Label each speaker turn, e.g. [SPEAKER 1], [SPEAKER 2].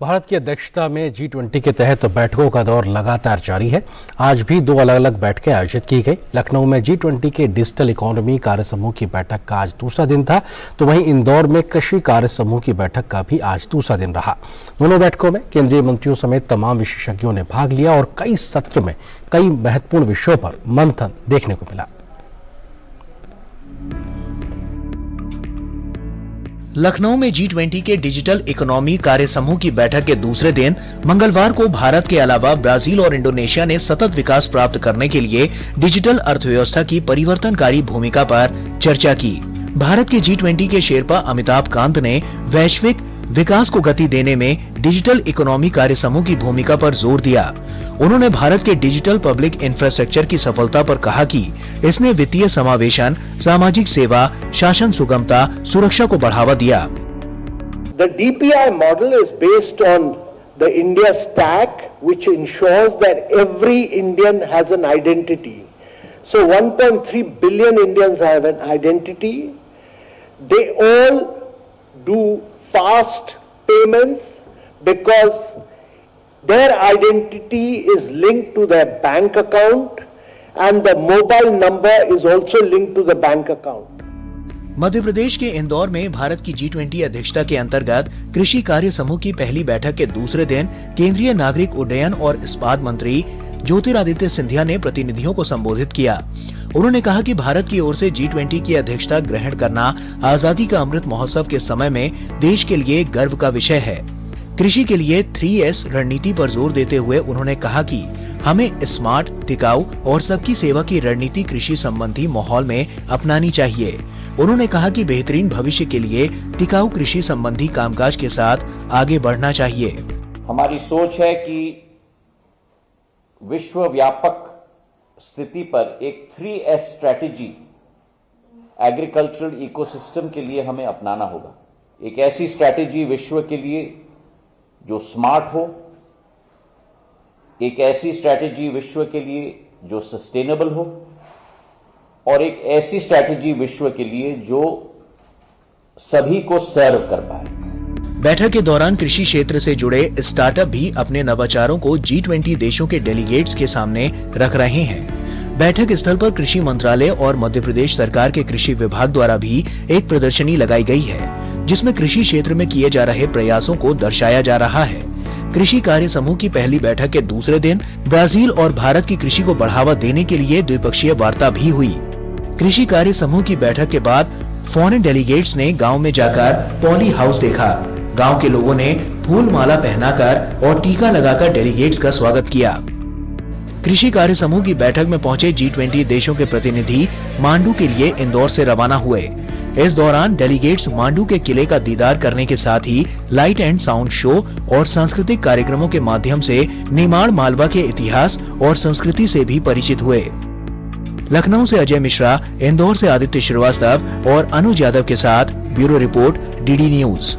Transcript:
[SPEAKER 1] भारत की अध्यक्षता में G20 के तहत बैठकों का दौर लगातार जारी है। आज भी दो अलग अलग बैठकें आयोजित की गई। लखनऊ में G20 के डिजिटल इकोनॉमी कार्य समूह की बैठक का आज दूसरा दिन था, तो वहीं इंदौर में कृषि कार्य समूह की बैठक का भी आज दूसरा दिन रहा। दोनों बैठकों में केंद्रीय मंत्रियों समेत तमाम विशेषज्ञों ने भाग लिया और कई सत्र में कई महत्वपूर्ण विषयों पर मंथन देखने को मिला।
[SPEAKER 2] लखनऊ में G20 के डिजिटल इकोनॉमी कार्य समूह की बैठक के दूसरे दिन मंगलवार को भारत के अलावा ब्राजील और इंडोनेशिया ने सतत विकास प्राप्त करने के लिए डिजिटल अर्थव्यवस्था की परिवर्तनकारी भूमिका पर चर्चा की। भारत के G20 के शेरपा अमिताभ कांत ने वैश्विक विकास को गति देने में डिजिटल इकोनॉमी कार्य समूह की भूमिका पर जोर दिया। उन्होंने भारत के डिजिटल पब्लिक इंफ्रास्ट्रक्चर की सफलता पर कहा कि इसने वित्तीय समावेशन, सामाजिक सेवा, शासन सुगमता, सुरक्षा को बढ़ावा दिया।
[SPEAKER 3] The DPI model is based on the India stack, which ensures that every Indian has an identity. So 1.3 billion Indians have an identity. They all do fast payments because their identity is linked to their bank account and the mobile number is also linked to the bank account.
[SPEAKER 2] Madhya Pradesh के इंदौर में भारत की G20 अध्यक्षता के अंतर्गत कृषि कार्य समूह की पहली बैठक के दूसरे दिन केंद्रीय नागरिक उड्डयन और इस्पात मंत्री ज्योतिरादित्य सिंधिया ने प्रतिनिधियों को संबोधित किया। उन्होंने कहा कि भारत की ओर से G20 की अध्यक्षता ग्रहण करना आजादी का अमृत महोत्सव के समय में देश के लिए गर्व का विषय है। कृषि के लिए 3S रणनीति पर जोर देते हुए उन्होंने कहा कि हमें स्मार्ट, टिकाऊ और सबकी सेवा की रणनीति कृषि संबंधी माहौल में अपनानी चाहिए। उन्होंने कहा कि बेहतरीन भविष्य के लिए टिकाऊ कृषि संबंधी कामकाज के साथ आगे बढ़ना चाहिए।
[SPEAKER 4] हमारी सोच है कि विश्व व्यापक स्थिति पर एक 3S स्ट्रैटेजी एग्रीकल्चरल इकोसिस्टम के लिए हमें अपनाना होगा। एक ऐसी स्ट्रैटेजी विश्व के लिए जो स्मार्ट हो, एक ऐसी स्ट्रैटेजी विश्व के लिए जो सस्टेनेबल हो और एक ऐसी स्ट्रैटेजी विश्व के लिए जो सभी को सर्व कर पाए।
[SPEAKER 2] बैठक के दौरान कृषि क्षेत्र से जुड़े स्टार्टअप भी अपने नवाचारों को G20 देशों के डेलीगेट्स के सामने रख रहे हैं। बैठक स्थल पर कृषि मंत्रालय और मध्य प्रदेश सरकार के कृषि विभाग द्वारा भी एक प्रदर्शनी लगाई गई है, जिसमें कृषि क्षेत्र में किए जा रहे प्रयासों को दर्शाया जा रहा है। कृषि कार्य समूह की पहली बैठक के दूसरे दिन ब्राजील और भारत की कृषि को बढ़ावा देने के लिए द्विपक्षीय वार्ता भी हुई। कृषि कार्य समूह की बैठक के बाद फॉरेन डेलीगेट्स ने गाँव में जाकर पॉली हाउस देखा। गांव के लोगों ने फूल माला पहनाकर और टीका लगाकर डेलीगेट्स का स्वागत किया। कृषि कार्य समूह की बैठक में पहुंचे G20 देशों के प्रतिनिधि मांडू के लिए इंदौर से रवाना हुए। इस दौरान डेलीगेट्स मांडू के किले का दीदार करने के साथ ही लाइट एंड साउंड शो और सांस्कृतिक कार्यक्रमों के माध्यम से निमाड़ मालवा के इतिहास और संस्कृति से भी परिचित हुए। लखनऊ से अजय मिश्रा, इंदौर से आदित्य श्रीवास्तव और अनुज यादव के साथ ब्यूरो रिपोर्ट DD न्यूज।